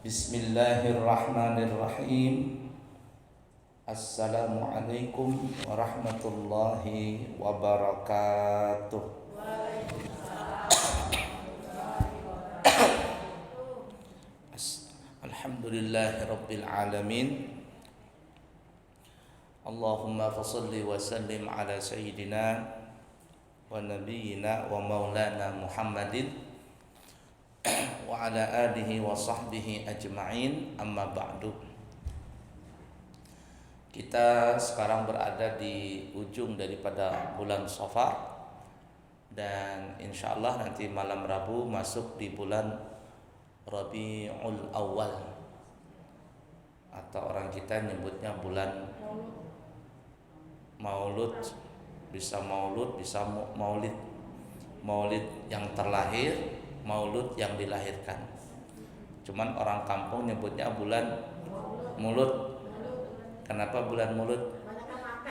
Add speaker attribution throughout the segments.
Speaker 1: Bismillahirrahmanirrahim. Assalamualaikum warahmatullahi wabarakatuh. Alhamdulillahirabbil alamin. Allahumma fashalli wa sallim ala sayyidina wa nabiyyina wa maulana Muhammadin wa ala alihi wa sahbihi ajma'in, amma ba'du. Kita sekarang berada di ujung daripada bulan Safar, dan insyaallah nanti malam Rabu masuk di bulan Rabiul Awal, atau orang kita nyebutnya bulan Maulud. Bisa maulud, bisa maulid. Maulid yang terlahir, maulud yang dilahirkan. Cuman orang kampung nyebutnya bulan mulut. Kenapa bulan mulut?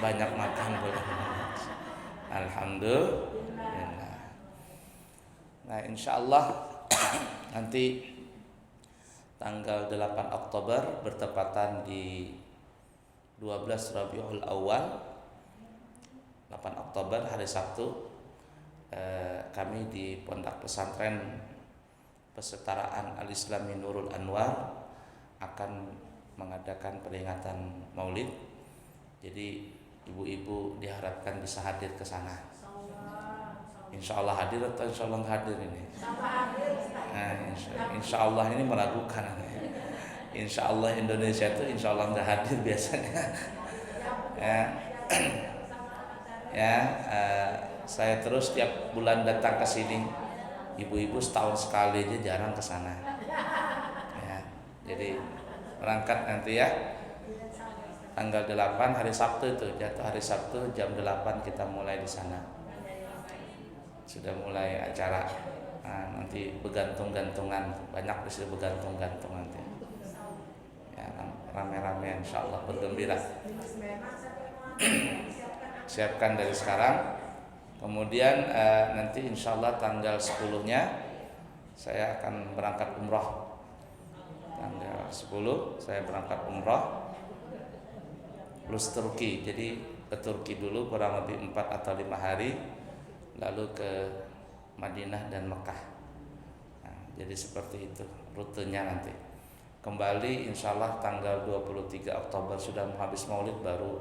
Speaker 1: Banyak makan bulan mulut. Alhamdulillah. Nah, insyaallah nanti tanggal 8 Oktober bertepatan di 12 Rabiul Awal, 8 Oktober hari Sabtu, kami di Pondok Pesantren Persetaraan Al-Islami Nurul Anwar akan mengadakan peringatan Maulid. Jadi ibu-ibu diharapkan bisa hadir ke sana. Insyaallah hadir atau insyaallah nggak hadir ini? Nah, insyaallah ini meragukan. Insyaallah Indonesia itu insyaallah nggak hadir biasanya. Saya terus tiap bulan datang ke sini. Ibu-ibu setahun sekali aja jarang ke sana. Ya, jadi berangkat nanti ya. Tanggal 8 hari Sabtu itu, jatuh hari Sabtu jam 8 kita mulai di sana. Sudah mulai acara. Nah, nanti begantung-gantungan, banyak di sini begantung-gantung nanti. Ya, rame-rame insyaallah bergembira. Siapkan dari sekarang. Kemudian nanti insyaallah tanggal 10-nya saya akan berangkat umroh. Tanggal 10 saya berangkat umroh plus Turki. Jadi ke Turki dulu kurang lebih 4 atau 5 hari, lalu ke Madinah dan Mekah. Nah, jadi seperti itu rutenya nanti. Kembali insyaallah tanggal 23 Oktober sudah habis Maulid baru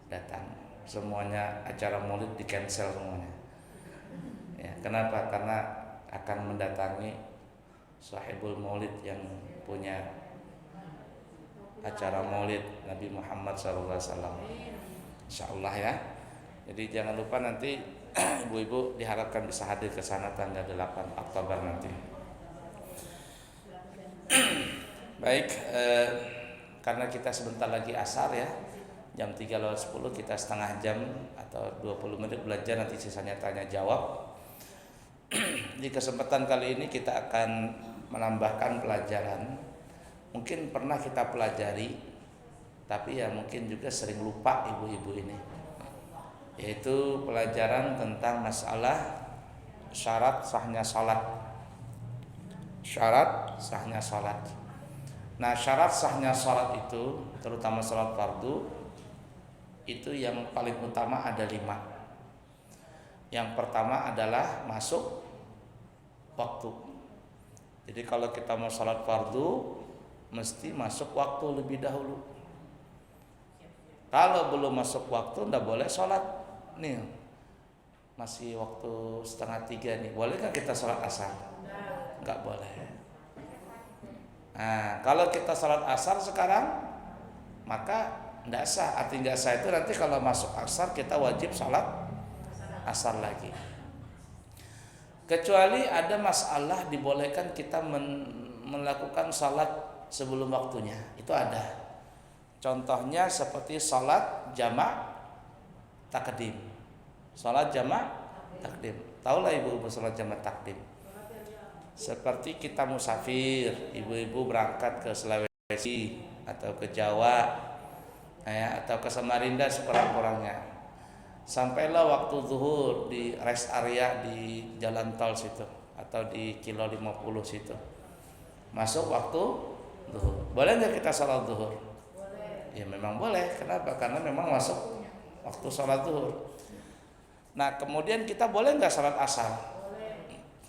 Speaker 1: datang. Semuanya acara Maulid di cancel semuanya. Ya, kenapa? Karena akan mendatangi sahibul Maulid yang punya acara Maulid Nabi Muhammad SAW. Insyaallah ya. Jadi jangan lupa nanti ibu-ibu diharapkan bisa hadir ke sana tanggal 8 Oktober nanti. Baik, karena kita sebentar lagi asar ya. Jam 3:10 kita setengah jam atau 20 menit belajar, nanti sisanya tanya jawab. Di kesempatan kali ini kita akan menambahkan pelajaran. Mungkin pernah kita pelajari, tapi ya mungkin juga sering lupa ibu-ibu ini. Yaitu pelajaran tentang masalah syarat sahnya salat. Syarat sahnya salat. Nah, syarat sahnya salat itu, terutama salat fardu, itu yang paling utama ada 5. Yang pertama adalah masuk waktu. Jadi kalau kita mau salat fardu mesti masuk waktu lebih dahulu. Kalau belum masuk waktu tidak boleh salat. Nih masih waktu 2:30 nih, bolehkah kita salat asar? Enggak boleh. Nah, kalau kita salat asar sekarang maka tidak sah. Arti tidak sah itu nanti kalau masuk asar kita wajib salat asar lagi. Kecuali ada masalah dibolehkan kita melakukan salat sebelum waktunya. Itu ada. Contohnya seperti salat jamak takdim. Salat jamak takdim. Tahulah ibu-ibu salat jamak takdim. Seperti kita musafir, ibu-ibu berangkat ke Sulawesi atau ke Jawa, atau ke Samarinda sekurang-kurangnya. Sampailah waktu zuhur di rest area di jalan tol situ atau di kilo 50 situ. Masuk waktu Zuhur. Boleh nggak kita sholat zuhur? Ya memang boleh. Kenapa? Karena memang masuk waktu sholat zuhur. Nah kemudian kita boleh nggak sholat asar?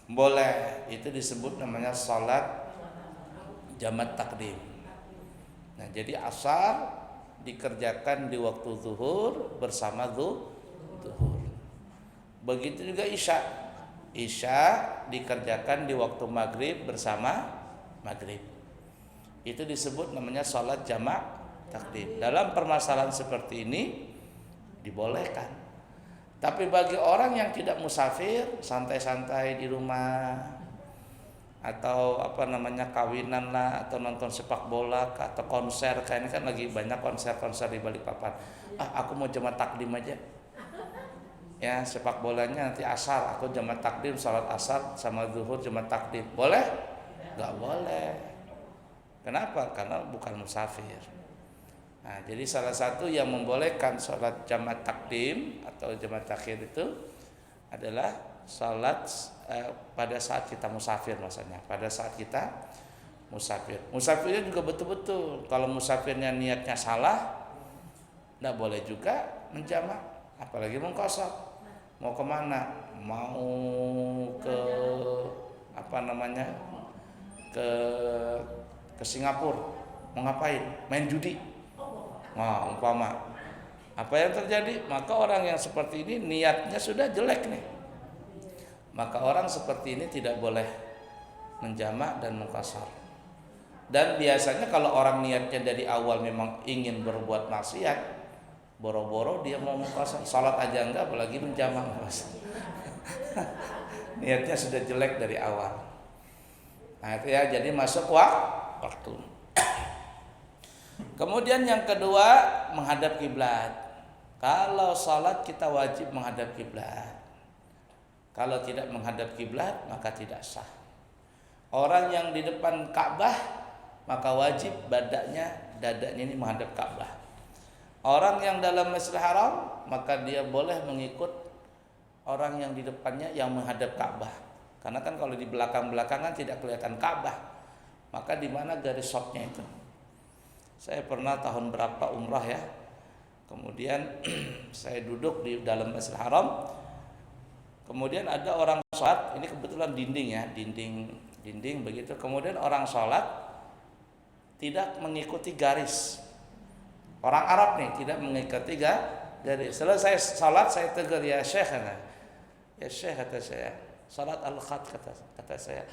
Speaker 1: Boleh. Itu disebut namanya sholat jamat takdim. Nah jadi asar dikerjakan di waktu zuhur bersama zuhur. Begitu juga isya. Isya dikerjakan di waktu maghrib bersama maghrib. Itu disebut namanya sholat jamak takdim. Dalam permasalahan seperti ini dibolehkan. Tapi bagi orang yang tidak musafir, santai-santai di rumah, atau kawinan lah, atau nonton sepak bola, atau konser, kayak ini kan lagi banyak konser-konser di Balikpapan. Aku mau jamak takdim aja. Ya sepak bolanya nanti asar, aku jamak takdim, sholat asar sama zuhur jamak takdim. Boleh? Gak boleh. Kenapa? Karena bukan musafir. Nah, jadi salah satu yang membolehkan sholat jamak takdim atau jamak takhir itu adalah sholat pada saat kita musafir, maksudnya pada saat kita musafir. Musafirnya juga betul-betul. Kalau musafirnya niatnya salah, tidak boleh juga menjamak, apalagi mengqashar. Mau kemana? Mau ke ke Singapura. Mau ngapain? Main judi. Nah, umpama apa yang terjadi? Maka orang yang seperti ini niatnya sudah jelek nih. Maka orang seperti ini tidak boleh menjamak dan mengqashar. Dan biasanya kalau orang niatnya dari awal memang ingin berbuat maksiat, boro-boro dia mau mengqashar, salat aja enggak, apalagi menjamak. Niatnya sudah jelek dari awal. Nah itu ya, jadi masuk waktu. Kemudian yang kedua, menghadap kiblat. Kalau salat kita wajib menghadap kiblat. Kalau tidak menghadap kiblat maka tidak sah. Orang yang di depan Ka'bah maka wajib dadanya ini menghadap Ka'bah. Orang yang dalam Masjidil Haram maka dia boleh mengikut orang yang di depannya yang menghadap Ka'bah. Karena kan kalau di belakang-belakangan tidak kelihatan Ka'bah. Maka di mana garis shotnya itu? Saya pernah tahun berapa umrah ya. Kemudian saya duduk di dalam Masjidil Haram. Kemudian ada orang sholat, ini kebetulan dinding ya, dinding begitu. Kemudian orang sholat tidak mengikuti garis. Orang Arab nih tidak mengikuti garis. Selesai sholat saya tegur, ya Syekh, ya Syekh kata saya, sholat al-khat kata saya,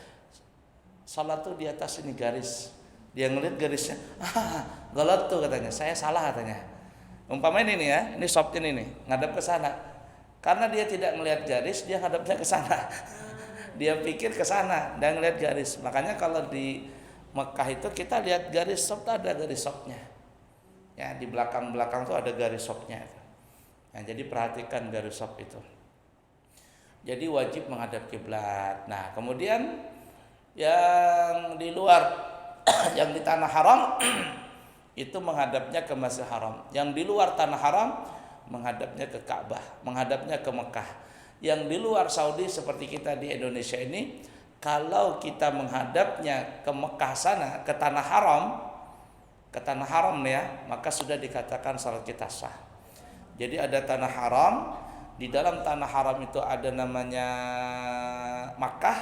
Speaker 1: sholat tuh di atas ini garis. Dia ngeliat garisnya, galat tuh katanya, saya salah katanya. Umpamanya ini ya, ini shopnya ini ngadep ke sana. Karena dia tidak melihat garis, dia ngadepnya ke sana. Dia pikir ke sana dan ngelihat garis. Makanya kalau di Mekah itu kita lihat garis shop, ada garis shopnya. Ya, di belakang-belakang tuh ada garis shopnya. Nah, jadi perhatikan garis shop itu. Jadi wajib menghadap kiblat. Nah, kemudian yang di luar yang di tanah haram itu menghadapnya ke Masjidil Haram. Yang di luar tanah haram menghadapnya ke Ka'bah, menghadapnya ke Mekah. Yang di luar Saudi seperti kita di Indonesia ini, kalau kita menghadapnya ke Mekah sana, ke tanah haram ya, maka sudah dikatakan salat kita sah. Jadi ada tanah haram, di dalam tanah haram itu ada namanya Makkah,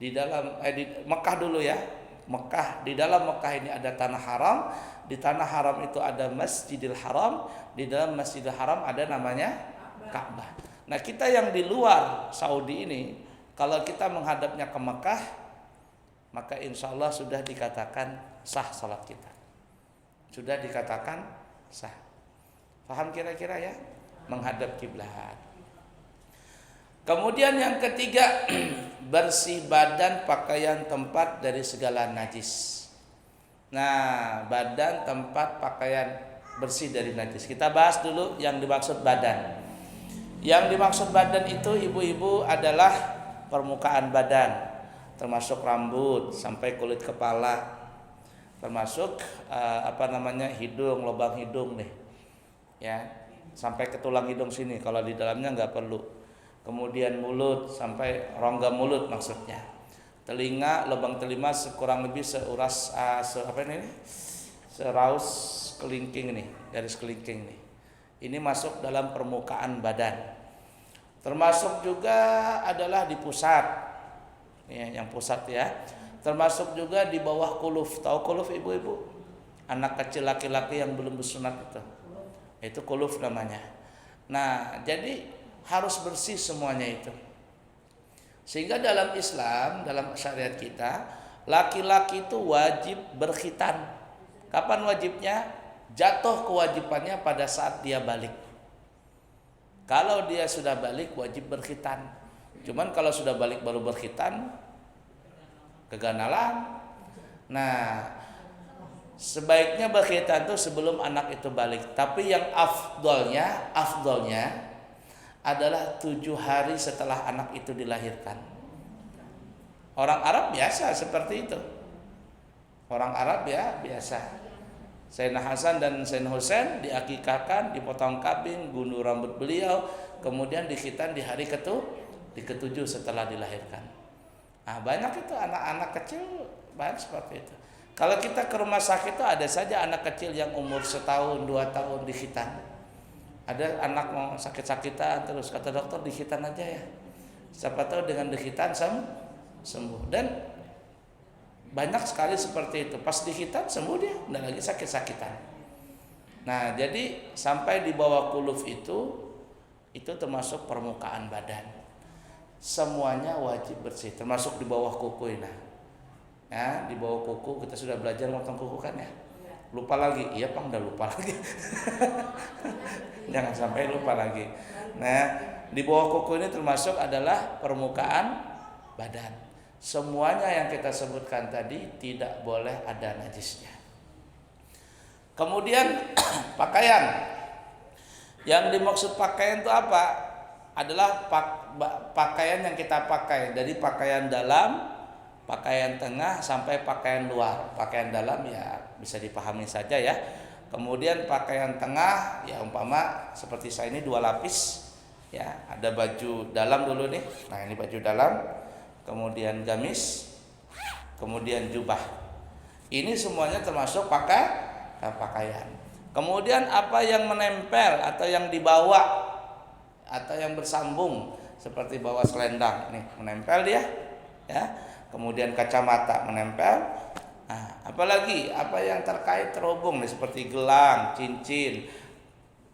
Speaker 1: di dalam di Mekah dulu ya. Mekah, di dalam Mekah ini ada tanah haram, di tanah haram itu ada Masjidil Haram, di dalam Masjidil Haram ada namanya Ka'bah. Nah, kita yang di luar Saudi ini, kalau kita menghadapnya ke Mekah, maka insya Allah sudah dikatakan sah salat kita. Sudah dikatakan sah. Paham kira-kira ya? Menghadap kiblat. Kemudian yang ketiga, bersih badan, pakaian, tempat dari segala najis. Nah, badan, tempat, pakaian bersih dari najis. Kita bahas dulu yang dimaksud badan. Yang dimaksud badan itu ibu-ibu adalah permukaan badan, termasuk rambut sampai kulit kepala, termasuk hidung, lubang hidung nih, ya, sampai ke tulang hidung sini. Kalau di dalamnya nggak perlu. Kemudian mulut sampai rongga mulut maksudnya. Telinga, lubang telinga kurang lebih seuras seraus kelingking ini, garis kelingking ini. Ini masuk dalam permukaan badan. Termasuk juga adalah di pusat, ya, yang pusat ya. Termasuk juga di bawah kuluf. Tahu kuluf ibu-ibu? Anak kecil laki-laki yang belum bersunat itu kuluf namanya. Nah, jadi harus bersih semuanya itu. Sehingga dalam Islam, dalam syariat kita, laki-laki itu wajib berkhitan. Kapan wajibnya? Jatuh kewajibannya pada saat dia balik. Kalau dia sudah balik wajib berkhitan. Cuman kalau sudah balik baru berkhitan, keganalan. Nah, sebaiknya berkhitan itu sebelum anak itu balik. Tapi yang afdolnya adalah 7 hari setelah anak itu dilahirkan. Orang Arab biasa seperti itu. Orang Arab ya biasa. Sayyidina Hasan dan Sayyidina Husain diakikahkan, dipotong kambing, gundu rambut beliau, kemudian dikhitan di hari ke-7 setelah dilahirkan. Nah, banyak itu anak-anak kecil banyak seperti itu. Kalau kita ke rumah sakit itu ada saja anak kecil yang umur 1 tahun, 2 tahun dikhitan. Ada anak mau sakit-sakitan terus kata dokter dikhitan aja ya. Siapa tahu dengan dikhitan sembuh. Dan banyak sekali seperti itu. Pas dikhitan sembuh dia, enggak lagi sakit-sakitan. Nah, jadi sampai di bawah kuluf itu termasuk permukaan badan. Semuanya wajib bersih, termasuk di bawah kuku ini. Ya, di bawah kuku kita sudah belajar motong kuku kan ya. Lupa lagi, iya Pak, udah lupa lagi. Jangan sampai lupa lagi. Nah, di bawah kuku ini termasuk adalah permukaan badan. Semuanya yang kita sebutkan tadi tidak boleh ada najisnya. Kemudian pakaian. Yang dimaksud pakaian itu apa? Adalah pakaian yang kita pakai, dari pakaian dalam, pakaian tengah sampai pakaian luar. Pakaian dalam ya bisa dipahami saja ya. Kemudian pakaian tengah ya umpama seperti saya ini 2 lapis ya, ada baju dalam dulu nih. Nah, ini baju dalam, kemudian gamis, kemudian jubah. Ini semuanya termasuk pakaian. Kemudian apa yang menempel atau yang dibawa atau yang bersambung seperti bawa selendang nih, menempel dia ya. Kemudian kacamata menempel. Nah, apalagi apa yang terkait terhubung nih seperti gelang, cincin,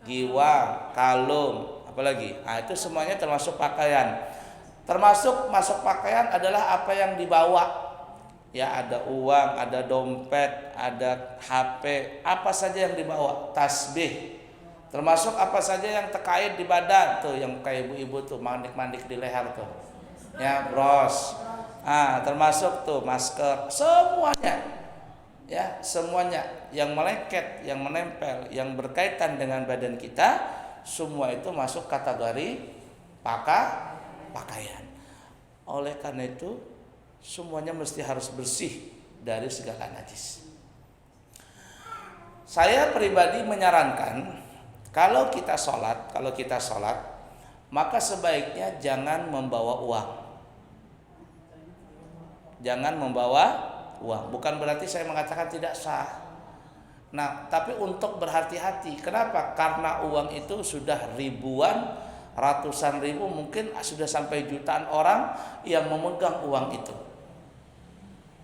Speaker 1: giwang, kalung, apalagi. Nah, itu semuanya termasuk pakaian. Termasuk masuk pakaian adalah apa yang dibawa. Ya, ada uang, ada dompet, ada HP, apa saja yang dibawa, tasbih. Termasuk apa saja yang terkait di badan tuh, yang kayak ibu-ibu tuh mandik-mandik di leher tuh. Ya, bros. Termasuk tuh masker, semuanya. Ya, semuanya yang meleket, yang menempel, yang berkaitan dengan badan kita, semua itu masuk kategori pakaian. Oleh karena itu, semuanya mesti harus bersih dari segala najis. Saya pribadi menyarankan kalau kita sholat, maka sebaiknya jangan membawa uang. Jangan membawa uang. Bukan berarti saya mengatakan tidak sah. Nah, tapi untuk berhati-hati. Kenapa? Karena uang itu sudah ribuan, ratusan ribu, mungkin sudah sampai jutaan orang yang memegang uang itu.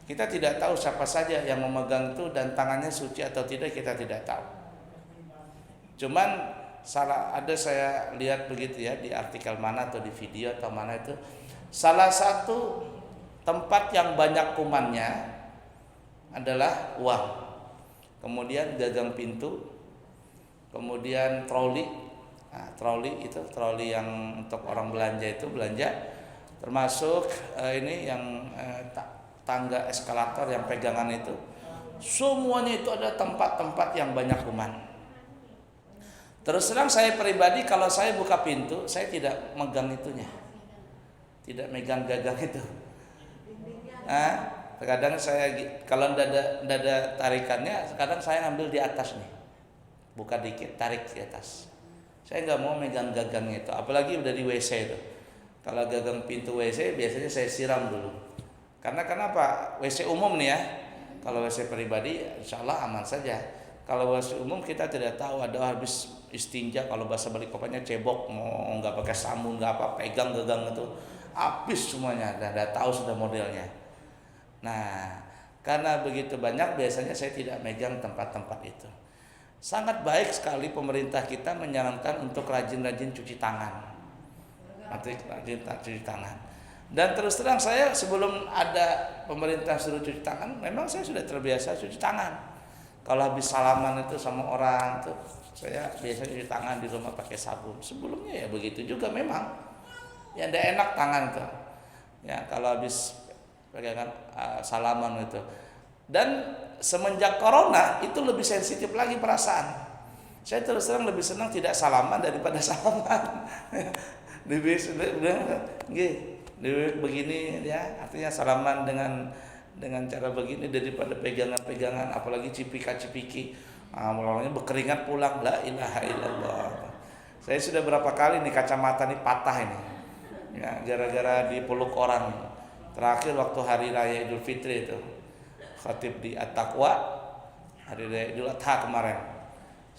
Speaker 1: Kita tidak tahu siapa saja yang memegang itu dan tangannya suci atau tidak, kita tidak tahu. Cuman saya lihat begitu ya di artikel mana atau di video atau mana itu, salah satu tempat yang banyak kumannya adalah uang. Kemudian gagang pintu, kemudian troli. Nah, troli yang untuk orang belanja itu belanja, termasuk ini yang tangga eskalator yang pegangan itu. Semuanya itu ada tempat-tempat yang banyak kuman. Terus terang saya pribadi kalau saya buka pintu, saya tidak megang itunya. Tidak megang gagang itu. Terkadang saya kalau tidak ada tarikannya, kadang saya ngambil di atas nih. Buka dikit, tarik di atas. Saya nggak mau megang gagangnya itu, apalagi udah di WC itu. Kalau gagang pintu WC biasanya saya siram dulu. Karena kenapa? WC umum nih ya. Kalau WC pribadi insya Allah aman saja. Kalau WC umum kita tidak tahu, ada habis istinja, kalau bahasa Balikpapannya cebok, mau nggak pakai sabun nggak apa, pegang gegang itu habis semuanya, dan udah tahu sudah modelnya. Nah, karena begitu banyak biasanya saya tidak megang tempat-tempat itu. Sangat baik sekali pemerintah kita menyarankan untuk rajin-rajin cuci tangan. Rajin cuci tangan. Dan terus terang saya sebelum ada pemerintah suruh cuci tangan, memang saya sudah terbiasa cuci tangan. Kalau habis salaman itu sama orang tuh, saya biasa cuci tangan di rumah pakai sabun. Sebelumnya ya begitu juga memang. Ya tidak enak tangan tuh. Ya kalau habis pegangan salaman itu. Dan semenjak corona itu lebih sensitif lagi perasaan. Saya terus terang lebih senang tidak salaman daripada salaman. Begini ya, artinya salaman dengan cara begini daripada pegangan-pegangan, apalagi cipika-cipiki. Mulanya berkeringat pulang, la ilaha illallah. Saya sudah berapa kali nih kacamata nih patah ini. Ya, gara-gara dipeluk orang. Terakhir waktu hari raya Idul Fitri itu. Khatib di At-Taqwa hari raya Idul Adha kemarin.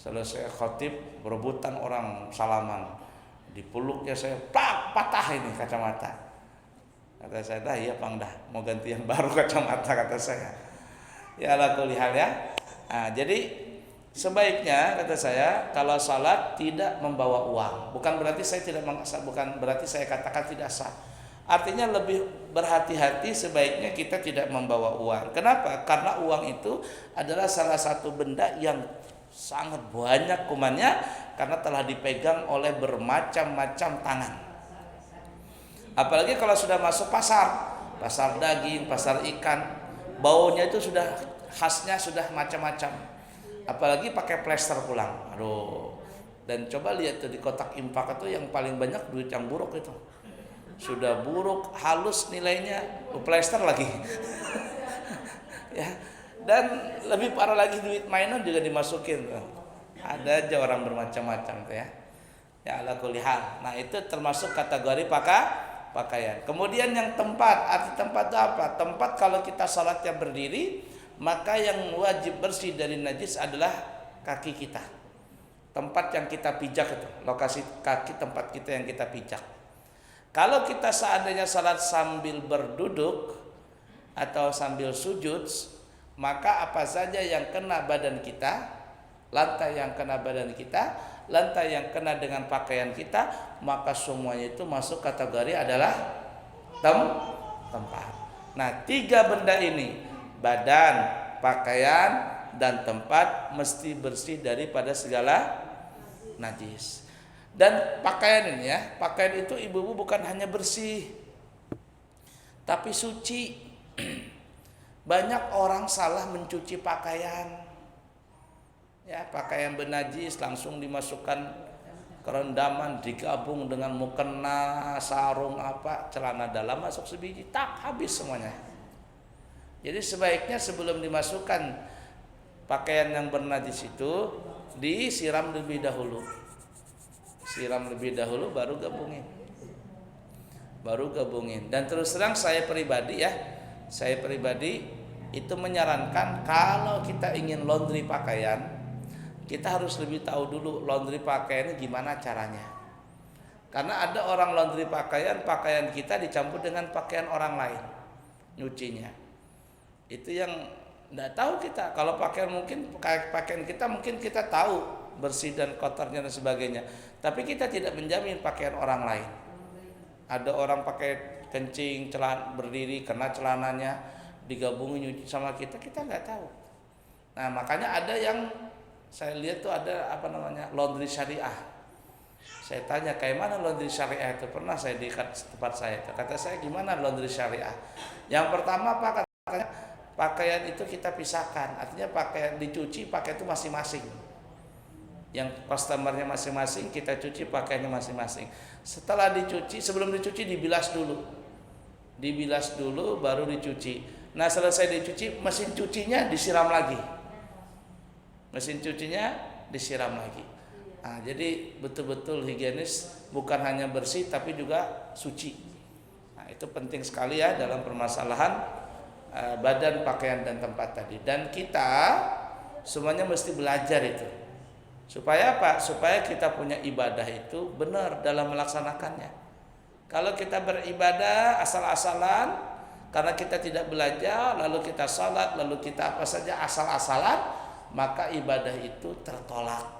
Speaker 1: Selesai khatib berebutan orang salaman. Dipeluknya saya patah ini kacamata. Kata saya, dah iya Bang, dah mau ganti yang baru kacamata, kata saya. Ya ala kulli hal ya. Nah, jadi sebaiknya kata saya kalau salat tidak membawa uang. Bukan berarti saya tidak bukan berarti saya katakan tidak sah. Artinya lebih berhati-hati, sebaiknya kita tidak membawa uang. Kenapa? Karena uang itu adalah salah satu benda yang sangat banyak kumannya karena telah dipegang oleh bermacam-macam tangan. Apalagi kalau sudah masuk pasar daging, pasar ikan, baunya itu sudah khasnya sudah macam-macam. Apalagi pakai plester pulang. Aduh. Dan coba lihat tuh di kotak infak itu yang paling banyak duit yang buruk itu. Sudah buruk, halus nilainya, plester lagi. Ya. Dan lebih parah lagi duit mainan juga dimasukin tuh. Ada aja orang bermacam-macam tuh ya. Ya ala kulli hal. Nah, itu termasuk kategori pakaian. Kemudian yang tempat, arti tempat itu apa? Tempat kalau kita salatnya berdiri, maka yang wajib bersih dari najis adalah kaki kita. Tempat yang kita pijak itu, lokasi kaki tempat kita yang kita pijak. Kalau kita seandainya salat sambil berduduk atau sambil sujud, maka apa saja yang kena badan kita, lantai yang kena badan kita, lantai yang kena dengan pakaian kita, maka semuanya itu masuk kategori adalah tempat. Nah, 3 benda ini, badan, pakaian, dan tempat mesti bersih daripada segala najis. Dan pakaian ini ya, pakaian itu ibu-ibu bukan hanya bersih, tapi suci. Banyak orang salah mencuci pakaian. Ya, pakaian bernajis langsung dimasukkan ke rendaman, digabung dengan mukena, sarung apa, celana dalam masuk sebiji, tak habis semuanya. Jadi sebaiknya sebelum dimasukkan pakaian yang bernajis itu disiram lebih dahulu. Siram lebih dahulu baru gabungin. Dan terus terang saya pribadi itu menyarankan kalau kita ingin laundry pakaian, kita harus lebih tahu dulu laundry pakaiannya gimana caranya. Karena ada orang laundry pakaian kita dicampur dengan pakaian orang lain nyucinya. Itu yang tidak tahu kita. Kalau pakaian kita mungkin kita tahu bersih dan kotornya dan sebagainya. Tapi kita tidak menjamin pakaian orang lain. Ada orang pakai kencing, berdiri kena celananya digabungin nyuci sama kita nggak tahu. Nah, makanya ada yang saya lihat tuh ada laundry syariah. Saya tanya kayak mana laundry syariah itu, pernah saya di tempat saya. Kata saya gimana laundry syariah? Yang pertama Pak, katanya pakaian itu kita pisahkan. Artinya pakaian dicuci pakai itu masing-masing. Yang customernya masing-masing, kita cuci pakaiannya masing-masing. Setelah dicuci, sebelum dicuci dibilas dulu baru dicuci. Nah, selesai dicuci, mesin cucinya disiram lagi. Nah, jadi betul-betul higienis, bukan hanya bersih tapi juga suci. Nah, itu penting sekali ya dalam permasalahan badan, pakaian dan tempat tadi. Dan kita semuanya mesti belajar itu. Supaya apa? Supaya kita punya ibadah itu benar dalam melaksanakannya. Kalau kita beribadah asal-asalan karena kita tidak belajar, lalu kita salat, lalu kita apa saja asal-asalan, maka ibadah itu tertolak.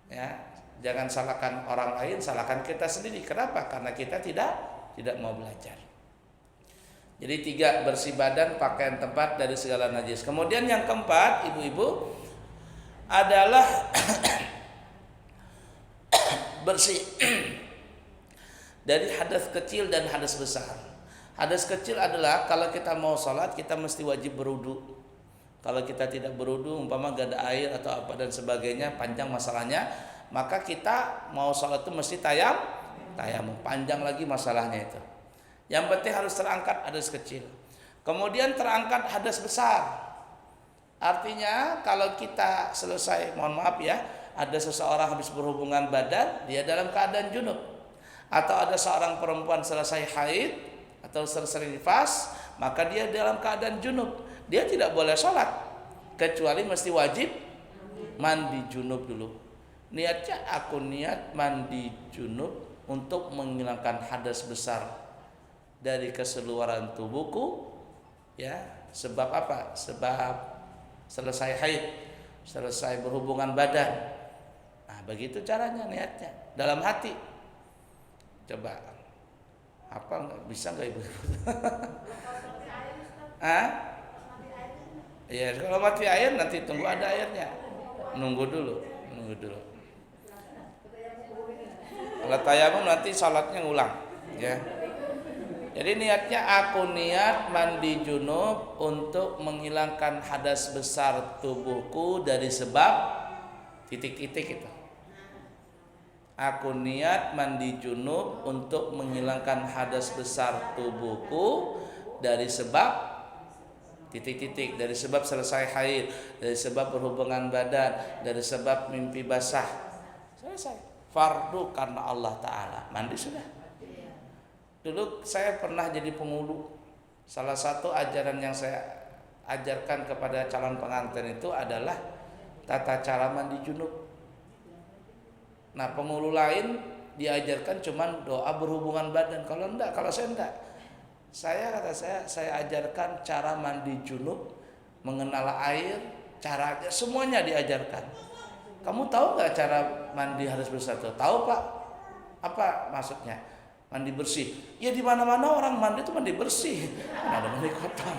Speaker 1: Ya, jangan salahkan orang lain, salahkan kita sendiri. Kenapa? Karena kita tidak mau belajar. Jadi 3, bersih badan, pakaian, tempat dari segala najis. Kemudian yang keempat, ibu-ibu, adalah bersih dari hadas kecil dan hadas besar. Hadas kecil adalah kalau kita mau sholat kita mesti wajib berwudu. Kalau kita tidak berwudu, umpama gak ada air atau apa dan sebagainya, panjang masalahnya, maka kita mau sholat itu mesti tayamum. Panjang lagi masalahnya itu. Yang penting harus terangkat hadas kecil. Kemudian terangkat hadas besar. Artinya kalau kita selesai, mohon maaf ya, ada seseorang habis berhubungan badan, dia dalam keadaan junub. Atau ada seorang perempuan selesai haid atau selesai nifas, maka dia dalam keadaan junub. Dia tidak boleh sholat, kecuali mesti wajib mandi junub dulu. Niatnya aku niat mandi junub untuk menghilangkan hadas besar dari keseluruhan tubuhku. Ya, sebab apa? Sebab selesai haid, selesai berhubungan badan. Nah, begitu caranya niatnya dalam hati. Coba apa bisa nggak ibu? Ya kalau mati air nanti tunggu ada airnya. Nunggu dulu. Kalau tayamum nanti salatnya ngulang, ya. Jadi niatnya aku niat mandi junub untuk menghilangkan hadas besar tubuhku dari sebab titik-titik itu. Aku niat mandi junub untuk menghilangkan hadas besar tubuhku dari sebab titik-titik, dari sebab selesai haid, dari sebab berhubungan badan, dari sebab mimpi basah. Selesai. Fardu karena Allah Ta'ala. Mandi sudah. Dulu saya pernah jadi penghulu. Salah satu ajaran yang saya ajarkan kepada calon pengantin itu adalah tata cara mandi junub. Nah, penghulu lain diajarkan cuman doa berhubungan badan. Kalau saya enggak. Saya ajarkan cara mandi junub, mengenal air, caranya semuanya diajarkan. Kamu tahu nggak cara mandi hadas besar itu? Tahu Pak? Apa maksudnya? Mandi bersih. Ya di mana-mana orang mandi itu mandi bersih. Nggak ada mandi kotor.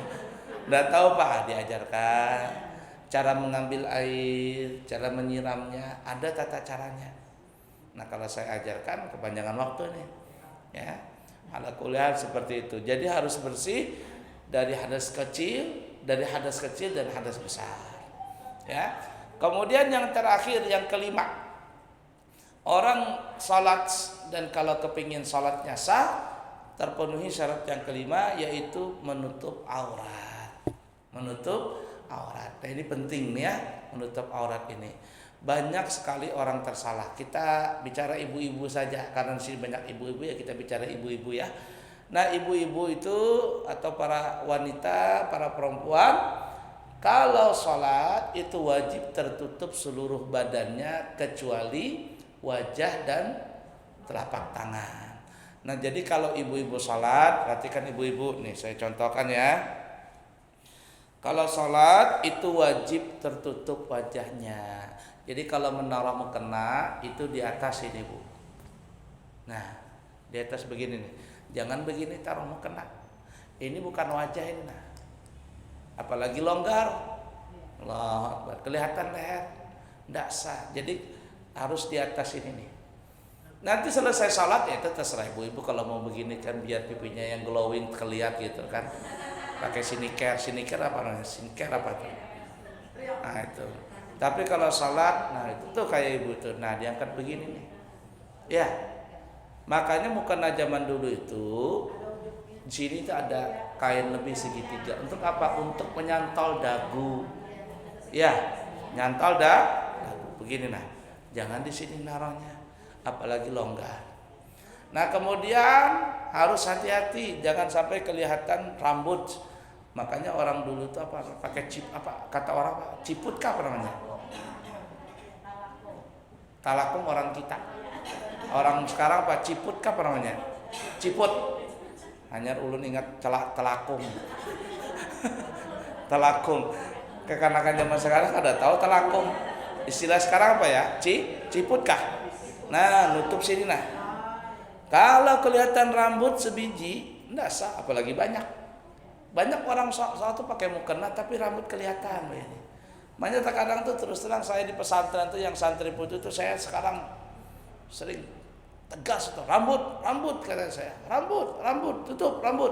Speaker 1: Nggak tahu Pak? Diajarkan cara mengambil air, cara menyiramnya, ada tata caranya. Nah kalau saya ajarkan kepanjangan waktu nih, ya. Ala kuliah seperti itu. Jadi harus bersih dari hadas kecil dan hadas besar. Ya. Kemudian yang terakhir, yang kelima, orang salat dan kalau kepingin salatnya sah, terpenuhi syarat yang kelima yaitu menutup aurat. Menutup aurat. Nah, ini penting nih ya, menutup aurat ini. Banyak sekali orang tersalah. Kita bicara ibu-ibu saja karena di sini banyak ibu-ibu ya, kita bicara ibu-ibu ya. Nah, ibu-ibu itu atau para wanita, para perempuan kalau sholat itu wajib tertutup seluruh badannya kecuali wajah dan telapak tangan. Nah, jadi kalau ibu-ibu sholat, perhatikan ibu-ibu nih, saya contohkan ya. Kalau sholat itu wajib tertutup wajahnya. Jadi kalau menaruh mukena itu di atas ini Bu. Nah, di atas begini nih. Jangan begini taruh mukena. Ini bukan wajah ini. Nah. Apalagi longgar. Allah, kelihatan leher. Tidak sah. Jadi harus di atas ini nih. Nanti selesai sholat ya itu terserah ibu-ibu kalau mau begini kan biar pipinya yang glowing kelihatan gitu kan. Pakai skincare apa namanya? Skincare apa tuh? Nah itu. Tapi kalau sholat, nah itu tuh kayak ibu tuh, nah diangkat begini nih, ya. Makanya mukena zaman dulu itu, di sini tuh ada kain lebih segitiga. Untuk apa? Untuk menyantol dagu, ya, nyantol dagu. Begini nah, jangan di sini naruhnya, apalagi longgar. Nah kemudian harus hati-hati, jangan sampai kelihatan rambut Makanya orang dulu tuh apa pakai chip apa kata orang apa? Ciput kah apa namanya? Talakum orang kita. Orang sekarang apa? Ciput kah apa namanya? Ciput. Hanya ulun ingat telakung. Telakung. Kekanakan zaman sekarang ada tahu telakung. Istilah sekarang apa ya? Ciput kah? Nah, nutup sini nah. Kalau kelihatan rambut sebiji, enggak sah, apalagi banyak. Banyak orang satu pakai mukena tapi rambut kelihatan begini. Makanya terkadang tuh terus terang saya di pesantren tuh yang santri putih tuh saya sekarang sering tegas tuh rambut kata saya. Rambut, tutup rambut.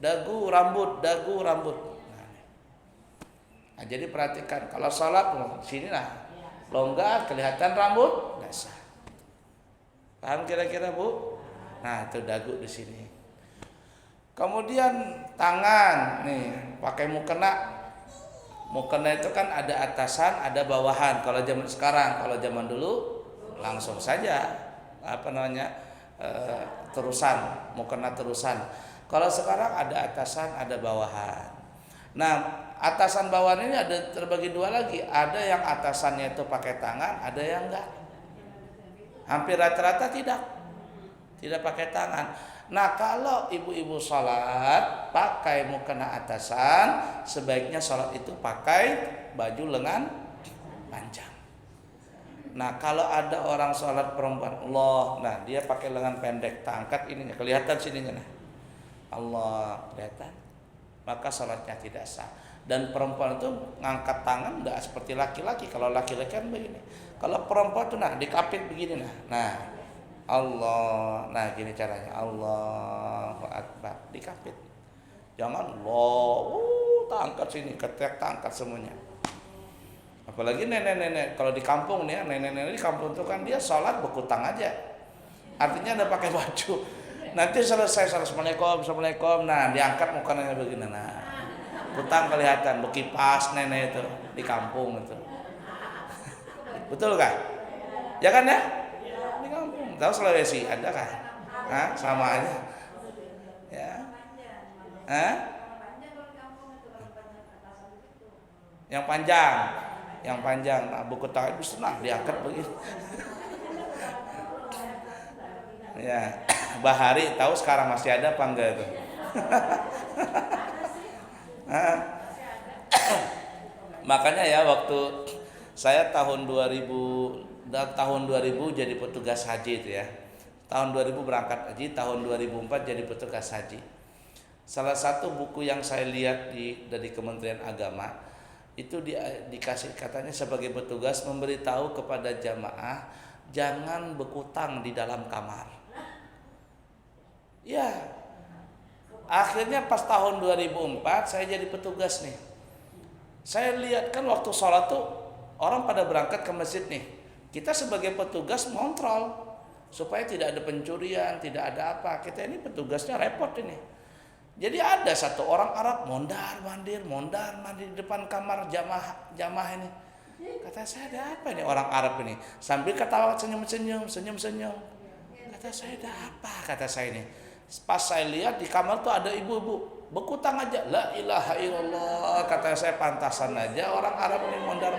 Speaker 1: Dagu rambut. Nah, jadi perhatikan kalau sholat sini lah. Longgar kelihatan rambut, enggak sah. Paham kira-kira, Bu? Nah, itu dagu di sini. Kemudian tangan nih pakai mukena. Mukena itu kan ada atasan, ada bawahan. Kalau zaman sekarang, kalau zaman dulu langsung saja terusan, mukena terusan. Kalau sekarang ada atasan, ada bawahan. Nah, atasan bawahan ini ada terbagi dua lagi. Ada yang atasannya itu pakai tangan, ada yang enggak. Hampir rata-rata tidak pakai tangan. Nah, kalau ibu-ibu sholat pakai mukena atasan, sebaiknya sholat itu pakai baju lengan panjang. Nah, kalau ada orang sholat perempuan, nah dia pakai lengan pendek, angkat ininya, kelihatan sininya, nah. Allah kelihatan, maka sholatnya tidak sah. Dan perempuan itu ngangkat tangan nggak seperti laki-laki. Kalau laki-laki kan begini. Kalau perempuan itu nah dikapit begini nah. Allah, nah gini caranya, Allahu Akbar, dikapit. Jangan angkat sini, angkat semuanya. Apalagi nenek-nenek, kalau di kampung nih, nenek-nenek di kampung itu kan dia sholat bekutang aja. Artinya ada pakai baju. Nanti selesai assalamualaikum, nah diangkat mukanya begini, nah kutang kelihatan, bekipas nenek itu di kampung itu. Betul kah? Ya kan ya? Di kampung. Tahu Sulawesi ada kan? Hah? Sama aja. Ya. Hah? Yang panjang. Nah, buku tangan itu senang diangkat begitu. Ya, Bahari tahu sekarang masih ada apa enggak itu? Makanya ya waktu saya tahun 2000 jadi petugas haji itu ya. Tahun 2000 berangkat haji, tahun 2004 jadi petugas haji. Salah satu buku yang saya lihat dari Kementerian Agama itu dikasih katanya sebagai petugas memberitahu kepada jamaah jangan bekutang di dalam kamar. Ya. Akhirnya pas tahun 2004 saya jadi petugas nih. Saya lihat kan waktu sholat tuh orang pada berangkat ke masjid nih. Kita sebagai petugas ngontrol supaya tidak ada pencurian, tidak ada apa. Kita ini petugasnya repot ini. Jadi ada satu orang Arab mondar mandir di depan kamar jamaah ini. Kata saya ada apa ini orang Arab ini? Sambil ketawa senyum-senyum. Kata saya ada apa? Kata saya ini. Pas saya lihat di kamar tuh ada ibu-ibu bekutang aja, la ilaha illallah. Kata saya pantasan aja orang Arab ini mondar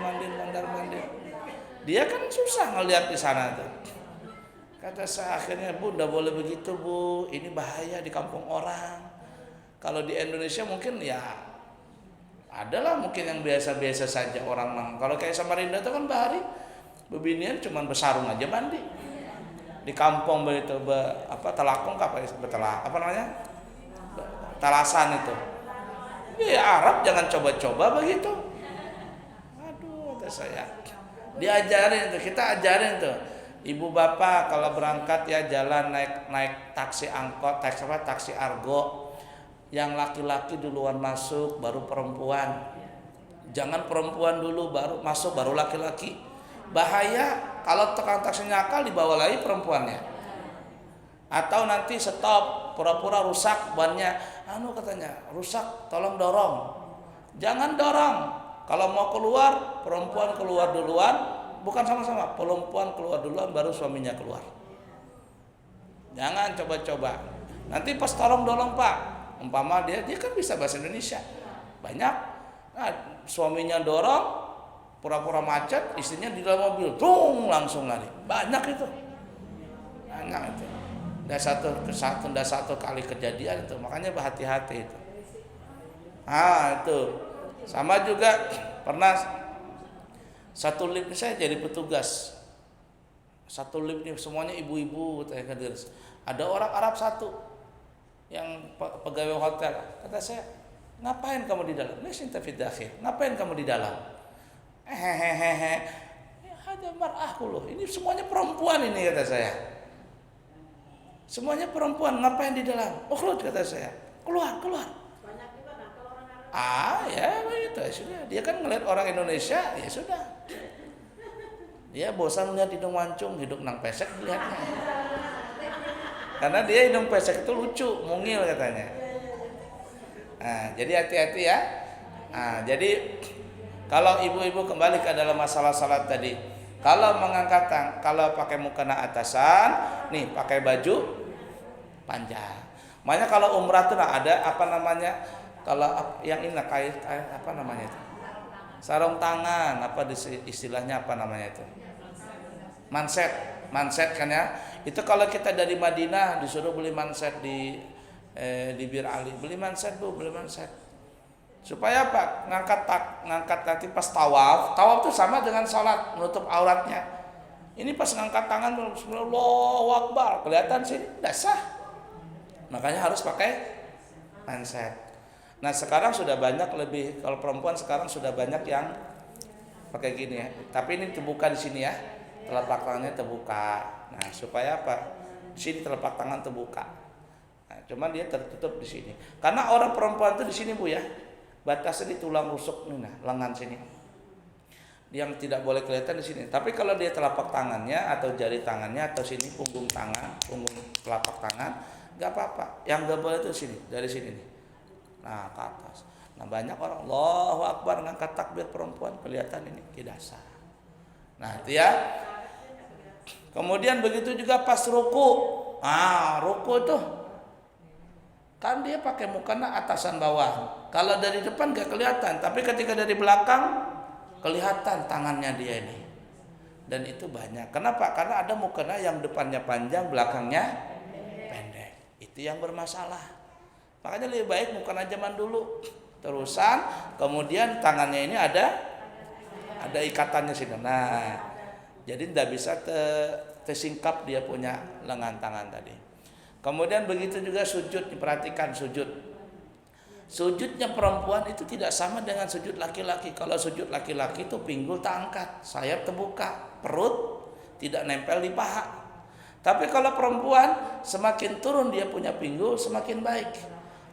Speaker 1: mandir. Dia kan susah ngelihat di sana tuh. Kata saya akhirnya, Bu, nggak boleh begitu, Bu. Ini bahaya di kampung orang. Kalau di Indonesia mungkin ya adalah mungkin yang biasa-biasa saja orang. Kalau kayak Samarinda itu kan Bahari, bebinian cuman bersarung aja mandi. Di kampung begitu telakung apa namanya? Talasan itu. Ya Arab jangan coba-coba begitu. Aduh, kata saya. Diajarin tuh, kita ajarin tuh. Ibu bapak kalau berangkat ya jalan naik taksi angkot, taksi argo. Yang laki-laki duluan masuk baru perempuan. Jangan perempuan dulu baru masuk baru laki-laki. Bahaya kalau tukang taksi nakal dibawa lagi perempuannya. Atau nanti stop pura-pura rusak bannya. Katanya rusak tolong dorong. Jangan dorong. Kalau mau keluar perempuan keluar duluan. Bukan sama-sama, perempuan keluar duluan baru suaminya keluar. Jangan coba-coba. Nanti pas tolong Pak, umpama dia kan bisa bahasa Indonesia. banyak. Nah, suaminya dorong, pura-pura macet, istrinya di dalam mobil, langsung lari. Banyak itu. Banyak itu. Udah satu kali kejadian itu, makanya berhati-hati itu. Itu. Sama juga pernah satu lift saya jadi petugas. Satu lift ini semuanya ibu-ibu, ada orang Arab satu yang pegawai hotel. Kata saya, ngapain kamu di dalam? Ngapain kamu di dalam? Ada mar'ahku loh. Ini semuanya perempuan ini, kata saya. Semuanya perempuan, ngapain di dalam? Ukhrud, kata saya. Keluar. Ya begitu ya sudah. Dia kan ngeliat orang Indonesia, ya sudah. Dia bosan melihat hidung mancung, hidung nang pesek dilihatnya. Karena dia hidung pesek itu lucu, mungil katanya. Jadi hati-hati ya. Jadi kalau ibu-ibu kembali ke dalam masalah salat tadi, kalau mengangkat kalau pakai mukena atasan, nih pakai baju panjang. Makanya kalau umrah tuh ada apa namanya? Kalau yang ini kain apa namanya itu? Sarung tangan, apa istilahnya apa namanya itu? Manset kan ya. Itu kalau kita dari Madinah disuruh beli manset di Bir Ali, beli manset Bu, beli manset. Supaya apa? Ngangkat nanti pas tawaf itu sama dengan salat, menutup auratnya. Ini pas ngangkat tangan Allahu Akbar, kelihatan sini enggak sah. Makanya harus pakai manset. Nah, sekarang sudah banyak lebih, kalau perempuan sekarang sudah banyak yang pakai gini ya. Tapi ini terbuka di sini ya. Telapak tangannya terbuka. Nah, supaya apa? Di sini telapak tangan terbuka. Nah, cuman dia tertutup di sini. Karena orang perempuan itu di sini Bu ya. Batasnya di tulang rusuk nih, lengan sini. Yang tidak boleh kelihatan di sini. Tapi kalau dia telapak tangannya atau jari tangannya atau sini punggung tangan, punggung telapak tangan, enggak apa-apa. Yang enggak boleh itu sini, dari sini nih. Nah, ke atas. Nah, banyak orang Allahu Akbar ngangkat takbir perempuan kelihatan ini tidak sah. Nah, itu ya. Kemudian begitu juga pas ruku. Ruku tuh kan dia pakai mukena atasan bawah. Kalau dari depan gak kelihatan, tapi ketika dari belakang kelihatan tangannya dia ini. Dan itu banyak. Kenapa? Karena ada mukena yang depannya panjang, belakangnya pendek. Itu yang bermasalah. Makanya lebih baik mukena zaman dulu. Terusan, kemudian tangannya ini ada ikatannya sini. Nah, jadi tidak bisa tersingkap dia punya lengan tangan tadi. Kemudian begitu juga sujud, diperhatikan sujud. Sujudnya perempuan itu tidak sama dengan sujud laki-laki. Kalau sujud laki-laki itu pinggul tak angkat, sayap terbuka, perut tidak nempel di paha. Tapi kalau perempuan semakin turun dia punya pinggul semakin baik.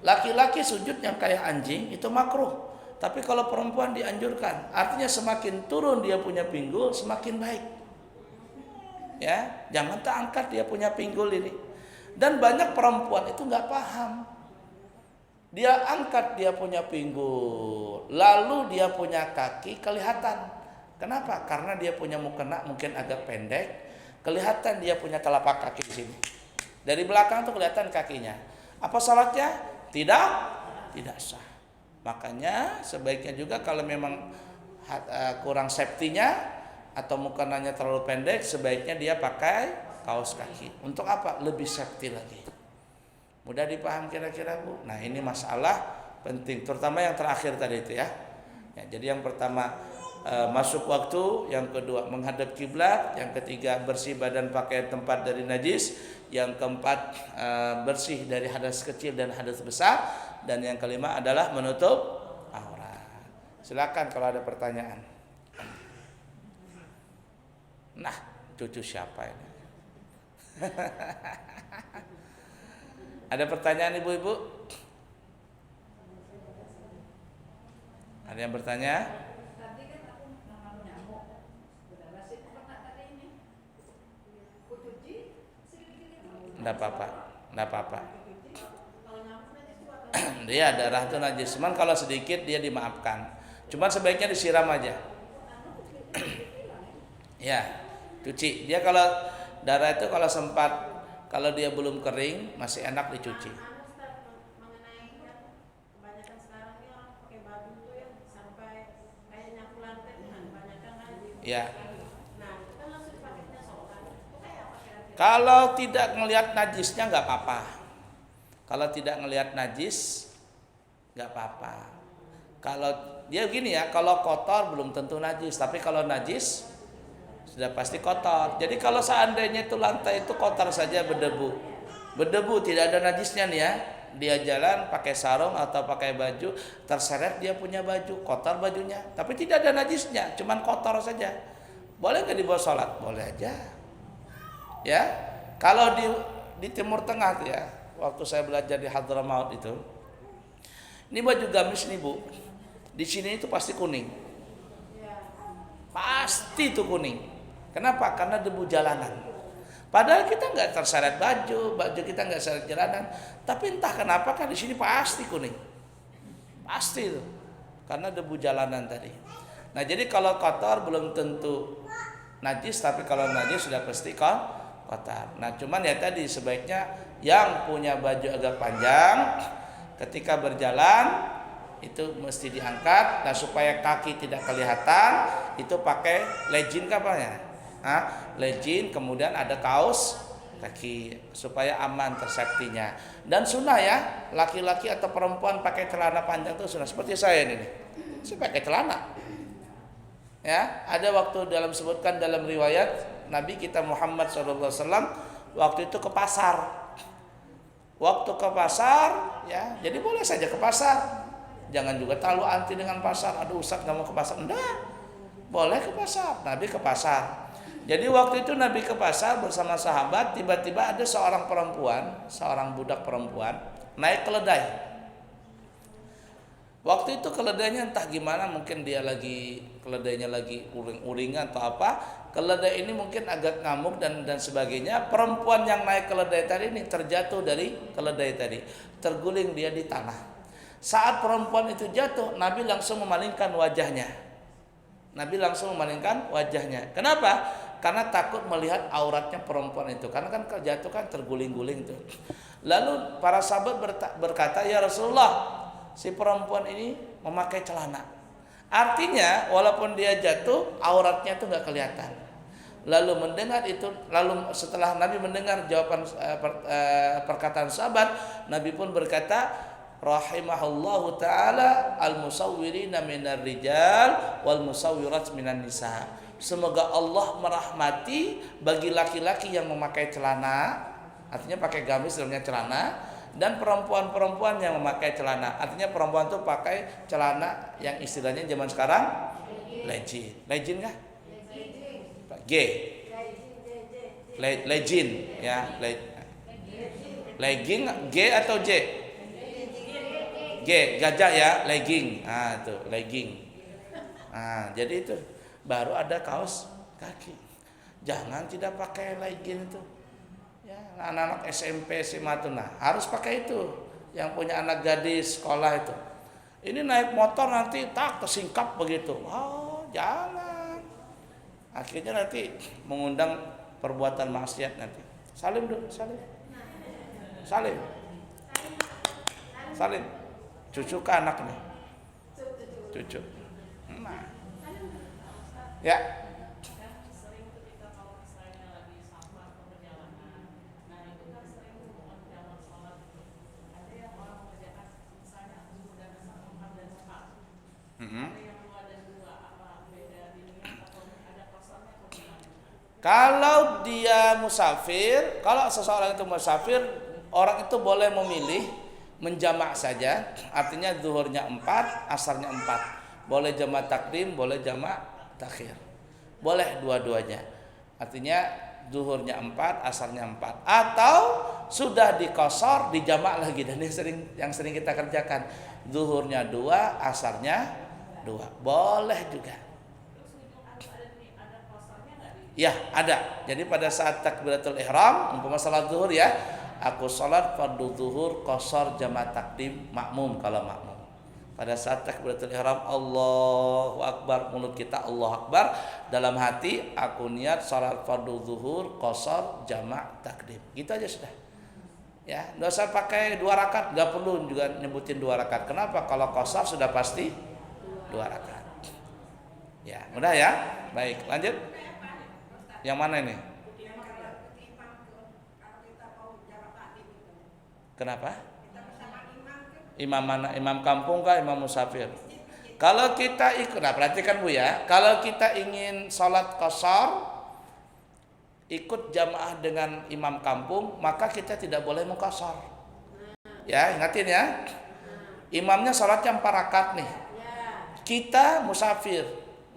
Speaker 1: Laki-laki sujud yang kayak anjing itu makruh. Tapi kalau perempuan dianjurkan, artinya semakin turun dia punya pinggul semakin baik. Ya, jangan tak angkat dia punya pinggul ini. Dan banyak perempuan itu nggak paham. Dia angkat dia punya pinggul, lalu dia punya kaki kelihatan. Kenapa? Karena dia punya mukena mungkin agak pendek, kelihatan dia punya telapak kaki di sini. Dari belakang tuh kelihatan kakinya. Apa salatnya? Tidak sah. Makanya sebaiknya juga kalau memang kurang safety-nya atau mukenanya terlalu pendek, sebaiknya dia pakai kaos kaki. Untuk apa? Lebih safety lagi. Mudah dipaham kira-kira Bu? Nah, ini masalah penting, terutama yang terakhir tadi itu ya. Jadi yang pertama masuk waktu, yang kedua menghadap kiblat, yang ketiga bersih badan pakaian tempat dari najis, yang keempat bersih dari hadas kecil dan hadas besar, dan yang kelima adalah menutup aurat. Silakan kalau ada pertanyaan. Nah, cucu siapa ini? Ada pertanyaan ibu-ibu? Ada yang bertanya? Enggak apa-apa. Dia darah itu najis. Cuman kalau sedikit dia dimaafkan. Cuman sebaiknya disiram aja. Ya, cuci. Dia kalau darah itu kalau sempat, kalau dia belum kering masih enak dicuci. Ya. Kalau tidak ngelihat najisnya nggak apa-apa. Kalau tidak ngelihat najis nggak apa-apa. Kalau dia gini ya, kalau kotor belum tentu najis, tapi kalau najis sudah pasti kotor. Jadi kalau seandainya itu lantai itu kotor saja berdebu tidak ada najisnya nih ya, dia jalan pakai sarung atau pakai baju, terseret dia punya baju, kotor bajunya, tapi tidak ada najisnya, cuman kotor saja. Boleh nggak dibawa sholat? Boleh aja. Ya, kalau di Timur Tengah tuh ya, waktu saya belajar di Hadramaut itu, ini baju gamis nih Bu, di sini itu pasti kuning, pasti itu kuning. Kenapa? Karena debu jalanan. Padahal kita nggak terseret baju kita nggak terseret jalanan, tapi entah kenapa kan di sini pasti kuning, pasti itu, karena debu jalanan tadi. Nah jadi kalau kotor belum tentu najis, tapi kalau najis sudah pasti kotor. Nah cuman ya tadi sebaiknya yang punya baju agak panjang ketika berjalan itu mesti diangkat. Nah supaya kaki tidak kelihatan itu pakai legging kapalnya, legging, kemudian ada kaos kaki supaya aman terseptinya. Dan sunnah ya, laki-laki atau perempuan pakai celana panjang itu sunnah. Seperti saya ini, saya pakai celana. Ya, ada waktu sebutkan dalam riwayat Nabi kita Muhammad SAW waktu itu ke pasar. Waktu ke pasar, ya, jadi boleh saja ke pasar. Jangan juga terlalu anti dengan pasar. Aduh Ustaz nggak mau ke pasar. Enggak, boleh ke pasar. Nabi ke pasar. Jadi waktu itu Nabi ke pasar bersama sahabat. Tiba-tiba ada seorang perempuan, seorang budak perempuan naik keledai. Waktu itu keledainya entah gimana, mungkin dia keledainya lagi uring-uringan atau apa. Keledai ini mungkin agak ngamuk dan sebagainya. Perempuan yang naik keledai tadi ini terjatuh dari keledai tadi, terguling dia di tanah. Saat perempuan itu jatuh, Nabi langsung memalingkan wajahnya. Kenapa? Karena takut melihat auratnya perempuan itu. Karena kan jatuh kan terguling-guling itu. Lalu para sahabat berkata, "Ya Rasulullah, si perempuan ini memakai celana." Artinya walaupun dia jatuh, auratnya itu nggak kelihatan. Lalu setelah Nabi mendengar jawaban perkataan sahabat, Nabi pun berkata, rahimahullahu ta'ala al-musawwirina minar rijal wal musawwirat minan nisa. Semoga Allah merahmati bagi laki-laki yang memakai celana, artinya pakai gamis dalamnya celana, dan perempuan-perempuan yang memakai celana. Artinya perempuan itu pakai celana yang istilahnya zaman sekarang legging. Legging kah? Legging ya. Legging G atau J? G, gajah ya, legging. Tuh, legging. Jadi itu baru ada kaos kaki. Jangan tidak pakai legging itu. Ya, anak-anak SMP SMA itu harus pakai itu. Yang punya anak gadis sekolah itu. Ini naik motor nanti tersingkap begitu. Jangan. Akhirnya nanti mengundang perbuatan maksiat nanti. Salim dulu, salim. Cucu ke anak nih. Cucu. Nah. Ya. Kalau dia musafir, kalau seseorang itu musafir, orang itu boleh memilih menjamak saja. Artinya zuhurnya 4, asarnya 4. Boleh jamak takdim, boleh jamak takhir. Boleh dua-duanya. Artinya zuhurnya 4, asarnya 4. Atau sudah dikosor, dijamak lagi. Dan yang sering kita kerjakan, zuhurnya 2, asarnya 2. Boleh juga. Ya, ada. Jadi pada saat takbiratul ihram, umpama salat zuhur ya, aku salat fardu zuhur qashar jama' takdim makmum kalau makmum. Pada saat takbiratul ihram Allahu akbar, mulut kita Allahu akbar, dalam hati aku niat salat fardu zuhur qashar jama' takdim. Gitu aja sudah. Ya, enggak usah pakai 2 rakaat, enggak perlu juga nyebutin 2 rakaat. Kenapa? Kalau qashar sudah pasti 2 rakaat. Ya, mudah ya. Baik, lanjut. Yang mana ini? Kenapa? Imam mana? Imam kampung kah? Imam musafir? Kalau kita ikut, nah perhatikan Bu ya. Kalau kita ingin sholat qashar, ikut jamaah dengan imam kampung, maka kita tidak boleh mengqashar. Ya, ingatin ya. Imamnya sholatnya 4 rakaat nih. Kita musafir,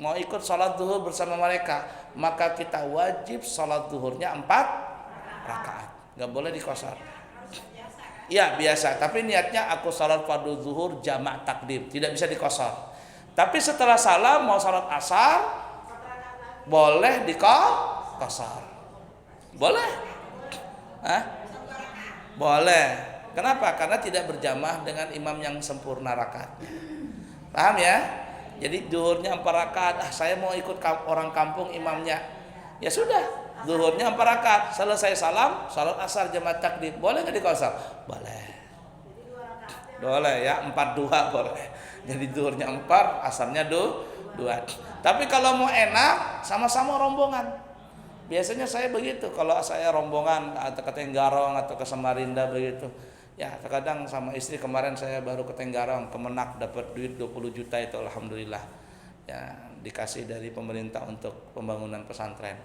Speaker 1: mau ikut sholat zuhur bersama mereka, maka kita wajib sholat zuhurnya 4 rakaat. Gak boleh diqashar. Ya biasa, tapi niatnya aku sholat fardu zuhur jamak takdim, tidak bisa diqashar. Tapi setelah salam mau sholat asar, boleh diqashar. Boleh? Hah? Boleh. Kenapa? Karena tidak berjamaah dengan imam yang sempurna rakaatnya. Paham ya? Jadi zuhurnya 4 rakaat. Saya mau ikut orang kampung imamnya. Ya sudah, zuhurnya 4 rakaat. Selesai salam, salat asar jamaah takdim. Boleh nggak diqashar? Boleh. Boleh ya, 4-2 boleh. Jadi zuhurnya 4, asarnya 2. Tapi kalau mau enak, sama-sama rombongan. Biasanya saya begitu kalau saya rombongan atau ke Tenggarong atau ke Samarinda begitu. Ya terkadang sama istri kemarin saya baru ke Tenggarong, Kemenak dapat duit 20 juta itu alhamdulillah. Ya dikasih dari pemerintah untuk pembangunan pesantren.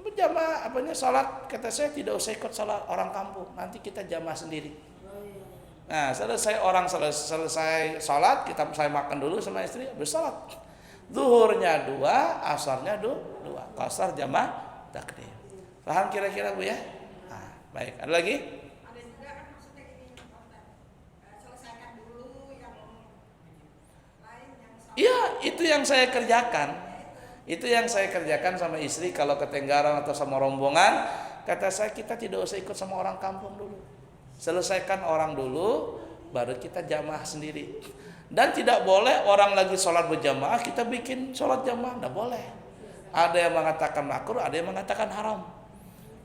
Speaker 1: Berjamaah sholat, kata saya tidak usah ikut sholat orang kampung, nanti kita jamaah sendiri. Nah selesai sholat, saya makan dulu sama istri, habis sholat. Zuhurnya 2, asarnya 2. Qashar jamaah takdim. Paham kira-kira Bu ya? Baik, ada lagi? Ada juga kan maksudnya gini, selesaikan dulu yang lain yang sama. Iya, itu yang saya kerjakan. Itu yang saya kerjakan sama istri kalau ke Tenggarong atau sama rombongan. Kata saya kita tidak usah ikut sama orang kampung dulu. Selesaikan orang dulu, baru kita jamaah sendiri. Dan tidak boleh orang lagi sholat berjamaah kita bikin sholat jamaah, tidak boleh. Ada yang mengatakan makruh, ada yang mengatakan haram.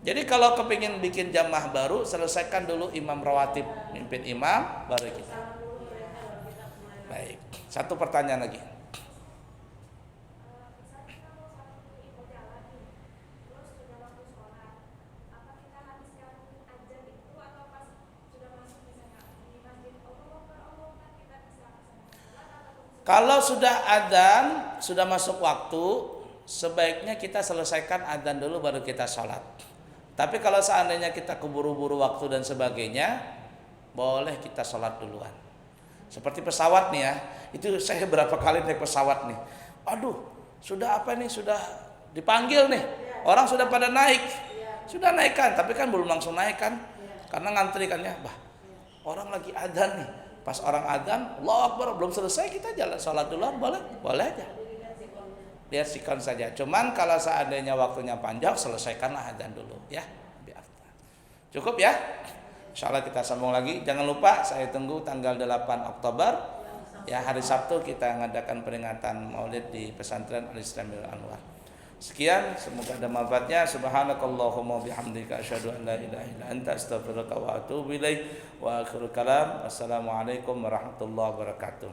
Speaker 1: Jadi kalau kepingin bikin jamaah baru, selesaikan dulu imam rawatib, mimpin imam, baru kita. Baik, satu pertanyaan lagi. Kalau sudah adzan, sudah masuk waktu, sebaiknya kita selesaikan adzan dulu baru kita sholat. Tapi kalau seandainya kita keburu-buru waktu dan sebagainya, boleh kita sholat duluan. Seperti pesawat nih ya, itu saya berapa kali naik pesawat nih. Aduh, sudah apa nih, sudah dipanggil nih, orang sudah pada naik. Sudah naikkan, tapi kan belum langsung naik kan, karena ngantri kan ya. Orang lagi adzan nih. Pas orang adzan, Allahu Akbar, belum selesai kita jalan sholat duluan, boleh aja. Lihat sikon saja. Cuman kalau seandainya waktunya panjang, selesaikanlah adzan dulu ya. Cukup ya? Insyaallah kita sambung lagi. Jangan lupa saya tunggu tanggal 8 Oktober ya, hari Sabtu kita mengadakan peringatan Maulid di Pesantren Al-Islamil Anwar. Sekian, semoga ada manfaatnya. Subhanakallahumma bihamdika asyhadu an la ilaha illa anta astaghfiruka wa atubu ilaik. Wa akhiru kalam. Assalamualaikum warahmatullahi wabarakatuh.